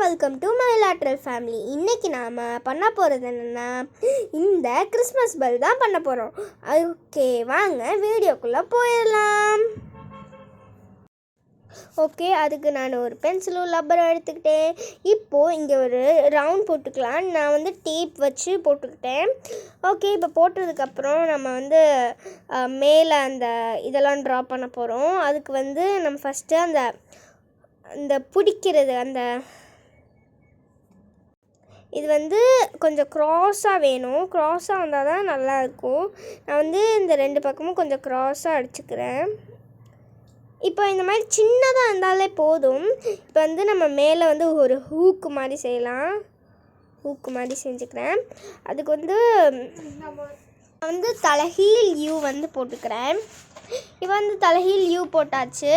Welcome to my lateral family. இன்றைக்கி நாம் பண்ண போகிறது என்னென்னா, இந்த கிறிஸ்மஸ் பெல் தான் பண்ண போகிறோம். ஓகே, வாங்க வீடியோக்குள்ளே போயிடலாம். ஓகே, அதுக்கு நான் ஒரு பென்சிலும் லப்பரும் எடுத்துக்கிட்டேன். இப்போது இங்கே ஒரு ரவுண்ட் போட்டுக்கலாம். நான் டேப் வச்சு போட்டுக்கிட்டேன். ஓகே, இப்போ போட்டதுக்கப்புறம் நம்ம மேலே அந்த இதெல்லாம் ட்ரா பண்ண போகிறோம். அதுக்கு நம்ம ஃபஸ்ட்டு அந்த பிடிக்கிறது இது கொஞ்சம் க்ராஸாக வேணும். க்ராஸாக வந்தால் தான் நல்லாயிருக்கும். நான் இந்த ரெண்டு பக்கமும் கொஞ்சம் க்ராஸாக அடிச்சுக்கிறேன். இப்போ இந்த மாதிரி சின்னதாக இருந்தாலே போதும். இப்போ நம்ம மேலே ஒரு ஹூக்கு மாதிரி செய்யலாம். ஹூக்கு மாதிரி செஞ்சுக்கிறேன். அதுக்கு நான் தலைகீழ் யூ போட்டுக்கிறேன். இப்போ தலைகீழ் யூ போட்டாச்சு.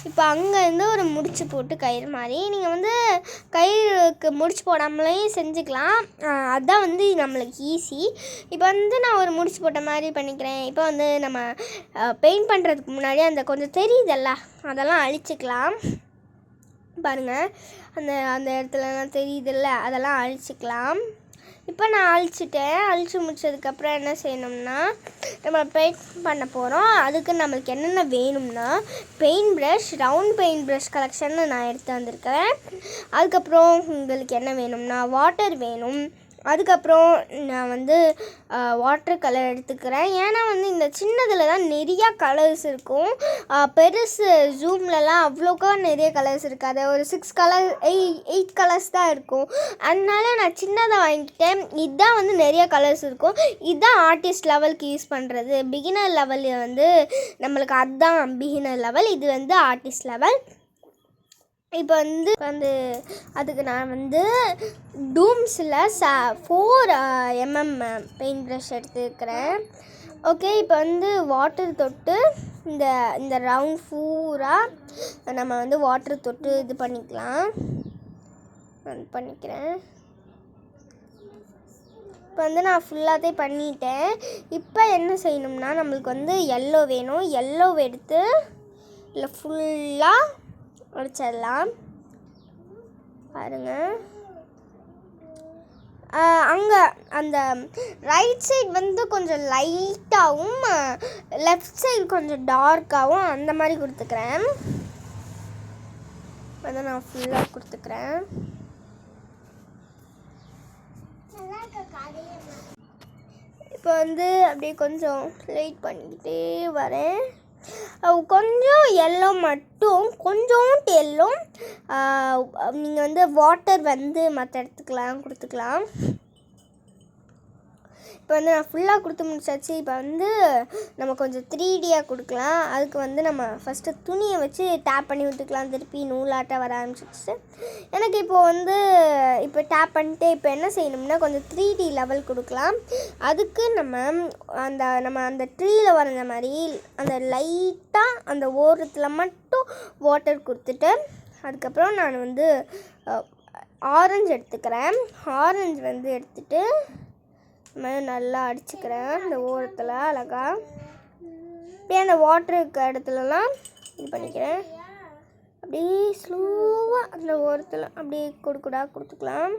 இப்போ அங்கேருந்து ஒரு முடிச்சு போட்டு கயிறு மாதிரி நீங்கள் கயிறுக்கு முடிச்சு போடாமலே செஞ்சுக்கலாம். அதுதான் நம்மளுக்கு ஈஸி. இப்போ நான் ஒரு முடிச்சு போட்ட மாதிரி பண்ணிக்கிறேன். இப்போ நம்ம பெயிண்ட் பண்ணுறதுக்கு முன்னாடி அந்த கொஞ்சம் தெரியுதல்ல, அதெல்லாம் அழிச்சிக்கலாம். பாருங்கள், அந்த இடத்துலலாம் தெரியுதில்ல, அதெல்லாம் அழிச்சிக்கலாம். இப்போ நான் அழிச்சு முடிச்சதுக்கப்புறம் என்ன செய்யணும்னா, நம்ம பெயிண்ட் பண்ண போகிறோம். அதுக்கு நம்மளுக்கு என்னென்ன வேணும்னா, paint brush, round paint brush collection நான் எடுத்து வந்திருக்கிறேன். அதுக்கப்புறம் உங்களுக்கு என்ன வேணும்னா, வாட்டர் வேணும். அதுக்கப்புறம் நான் வாட்டர் கலர் எடுத்துக்கிறேன். ஏன்னா இந்த சின்னதில் தான் நிறையா கலர்ஸ் இருக்கும். பெருசு ஜூம்லலாம் அவ்வளோக்கா நிறைய கலர்ஸ் இருக்காது. ஒரு 6 கலர் 8 கலர்ஸ் தான் இருக்கும். அதனால நான் சின்னதாக வாங்கிக்கிட்டேன். இதுதான் நிறைய கலர்ஸ் இருக்கும். இதுதான் ஆர்டிஸ்ட் லெவலுக்கு யூஸ் பண்ணுறது. பிகினர் லெவல் நம்மளுக்கு அதுதான் பிகினர் லெவல். இது ஆர்டிஸ்ட் லெவல். இப்போ அதுக்கு நான் டூம்ஸில் 4 mm பெயிண்ட் ப்ரஷ் எடுத்துக்கிறேன். ஓகே, இப்போ வாட்டர் தொட்டு இந்த ரவுண்ட் பூரா நம்ம வாட்டர் தொட்டு இது பண்ணிக்கலாம். பண்ணிக்கிறேன். இப்போ நான் ஃபுல்லாகவே பண்ணிட்டேன். இப்போ என்ன செய்யணும்னா, நம்மளுக்கு எல்லோ வேணும். எல்லோ எடுத்து இல்லை ஃபுல்லாக அடிச்சிடலாம். பாருங்கள், அங்கே அந்த ரைட் சைடு கொஞ்சம் லைட்டாகவும் லெஃப்ட் சைடு கொஞ்சம் டார்க்காகவும் அந்த மாதிரி கொடுத்துக்கிறேன். நான் ஃபுல்லாக கொடுத்துக்கிறேன். இப்போ அப்படியே கொஞ்சம் லைட் பண்ணிக்கிட்டே வரேன். கொஞ்சம் எல்லோ மட்டும், கொஞ்சோண்டு எல்லோ நீங்கள் வாட்டர் மற்ற இடத்துக்கெலாம் கொடுத்துக்கலாம். இப்போ நான் ஃபுல்லாக கொடுத்து முடிச்சாச்சு. இப்போ நம்ம கொஞ்சம் 3Dயாக கொடுக்கலாம். அதுக்கு நம்ம ஃபஸ்ட்டு துணியை வச்சு டேப் பண்ணி விட்டுக்கலாம். திருப்பி நூலாட்ட வர ஆரம்பிச்சிச்சு. எனக்கு இப்போ டேப் பண்ணிட்டு இப்போ என்ன செய்யணும்னா, கொஞ்சம் 3D லெவல் கொடுக்கலாம். அதுக்கு நம்ம அந்த ட்ரீயில் வரைஞ்ச மாதிரி அந்த லைட்டாக அந்த ஓரத்தில் மட்டும் வாட்டர் கொடுத்துட்டு, அதுக்கப்புறம் நான் ஆரஞ்சு எடுத்துக்கிறேன். ஆரஞ்சு எடுத்துகிட்டு நல்லா அடிச்சுக்கிறேன். அந்த ஓரத்தில் அழகாக அப்படியே அந்த வாட்டருக்கு இடத்துலலாம் இது பண்ணிக்கிறேன். அப்படியே ஸ்லோவாக அந்த ஓரத்தில் அப்படியே கொடுத்துக்கலாம்.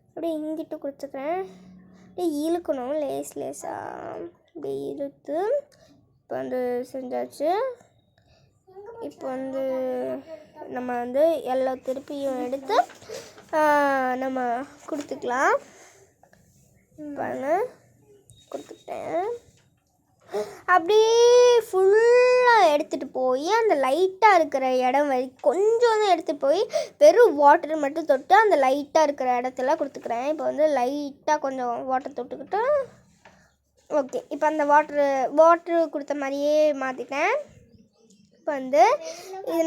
அப்படியே இங்கிட்டு கொடுத்துக்கிறேன். அப்படியே இழுக்கணும், லேஸாக அப்படியே இழுத்து. இப்போ செஞ்சாச்சு. இப்போ நம்ம எல்லா திருப்பியும் எடுத்து நம்ம கொடுத்துக்கலாம். கொடுத்துட்டேன். அப்படியே ஃபுல்லாக எடுத்துகிட்டு போய் அந்த லைட்டாக இருக்கிற இடம் கொஞ்சம் தான் எடுத்துகிட்டு போய் வெறும் வாட்டர் மட்டும் தொட்டு அந்த லைட்டாக இருக்கிற இடத்துல கொடுத்துக்கிறேன். இப்போ லைட்டாக கொஞ்சம் வாட்டர் தொட்டுக்கிட்டு, ஓகே, இப்போ அந்த வாட்ரு கொடுத்த மாதிரியே மாற்றிட்டேன். இப்போ இது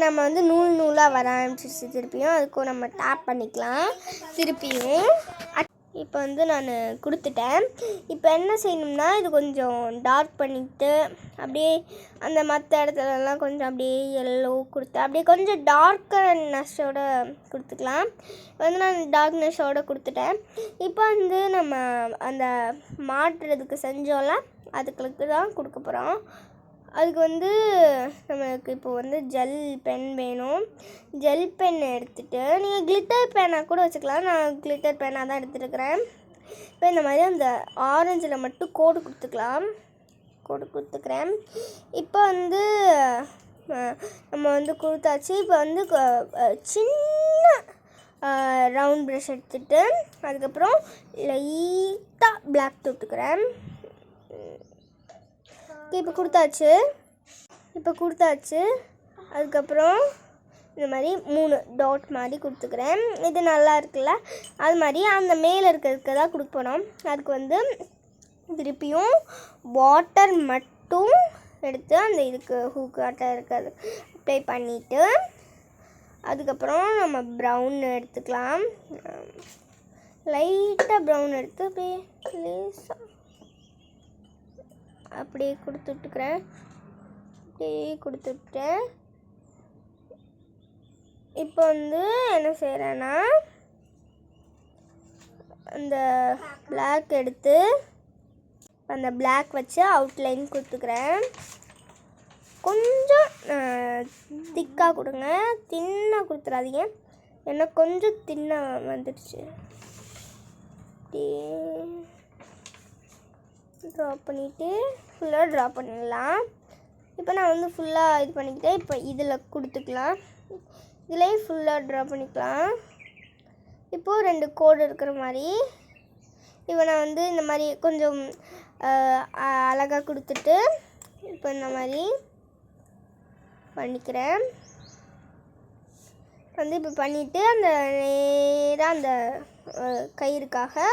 நம்ம நூலாக வர ஆரம்பிச்சிருச்சு. திருப்பியும் அதுக்கும் நம்ம டேப் பண்ணிக்கலாம். திருப்பியும் இப்போ நான் கொடுத்துட்டேன். இப்போ என்ன செய்யணும்னா, இது கொஞ்சம் டார்க் பண்ணிவிட்டு அப்படியே அந்த மற்ற இடத்துலலாம் கொஞ்சம் அப்படியே எல்லோ கொடுத்து அப்படியே கொஞ்சம் டார்க்னஸோடு கொடுத்துக்கலாம். நான் டார்க்னஸோடு கொடுத்துட்டேன். இப்போ நம்ம அந்த மாட்டுறதுக்கு செஞ்சோம்ல, அதுக்கு தான் கொடுக்க போகிறோம். அதுக்கு வந்து நம்மளுக்கு இப்போ வந்து ஜெல் பென் வேணும். ஜெல் பென் எடுத்துகிட்டு நீங்கள் கிளிட்டர் பேனாக கூட வச்சுக்கலாம். நான் கிளிட்டர் பேனாக தான் எடுத்துருக்கிறேன். இப்போ இந்த மாதிரி அந்த ஆரஞ்சில் மட்டும் கோடு கொடுத்துக்கிறேன். இப்போ வந்து நம்ம வந்து கொடுத்தாச்சு. இப்போ வந்து சின்ன ரவுண்ட் ப்ரஷ் எடுத்துகிட்டு அதுக்கப்புறம் லைட்டாக பிளாக் தொட்டுக்கிறேன். இப்போ கொடுத்தாச்சு. அதுக்கப்புறம் இந்த மாதிரி 3 டாட் மாதிரி கொடுத்துக்கிறேன். இது நல்லா இருக்குல்ல, அது மாதிரி அந்த மேலே இருக்கிறதுக்கு தான் கொடுக்க போனோம். அதுக்கு வந்து திருப்பியும் வாட்டர் மட்டும் எடுத்து அந்த இதுக்கு ஹூக் ஆட்டம் இருக்கிறது அப்ளை பண்ணிவிட்டு அதுக்கப்புறம் நம்ம ப்ரௌன் எடுத்துக்கலாம். லைட்டாக ப்ரௌன் எடுத்து அப்படியே லேசாக அப்படியே கொடுத்துட்டேன். இப்போ வந்து என்ன செய்கிறேன்னா அந்த பிளாக் எடுத்து அந்த பிளாக் வச்சு அவுட்லைன் கொடுத்துக்கிறேன். கொஞ்சம் திக்காக கொடுங்க, தின்னாக கொடுத்துடாதீங்க. ஏன்னா கொஞ்சம் தின்னாக வந்துடுச்சு. ட்ரா பண்ணிவிட்டு ஃபுல்லாக ட்ரா பண்ணிடலாம். இப்போ நான் வந்து ஃபுல்லாக இது பண்ணிக்கிட்டேன். இப்போ இதில் கொடுத்துக்கலாம். இதிலே ஃபுல்லாக ட்ரா பண்ணிக்கலாம். இப்போது 2 கோடு இருக்கிற மாதிரி இப்போ நான் வந்து இந்த மாதிரி கொஞ்சம் அழகாக கொடுத்துட்டு இப்போ இந்த மாதிரி பண்ணிக்கிறேன். வந்து இப்போ பண்ணிவிட்டு அந்த நேராக அந்த கயிறுக்காக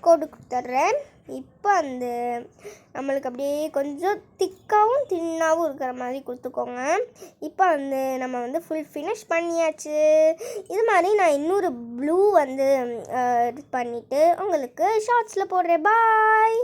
கோடு கொடுத்துட்றேன். இப்போ அந்த நம்மளுக்கு அப்படியே கொஞ்சம் திக்காகவும் தின்னாகவும் இருக்கிற மாதிரி கொடுத்துக்கோங்க. இப்போ வந்து நம்ம வந்து ஃபுல் ஃபினிஷ் பண்ணியாச்சு. இது மாதிரி நான் இன்னொரு ப்ளூ வந்து பண்ணிவிட்டு உங்களுக்கு ஷார்ட்ஸில் போடுறேன். பாய்.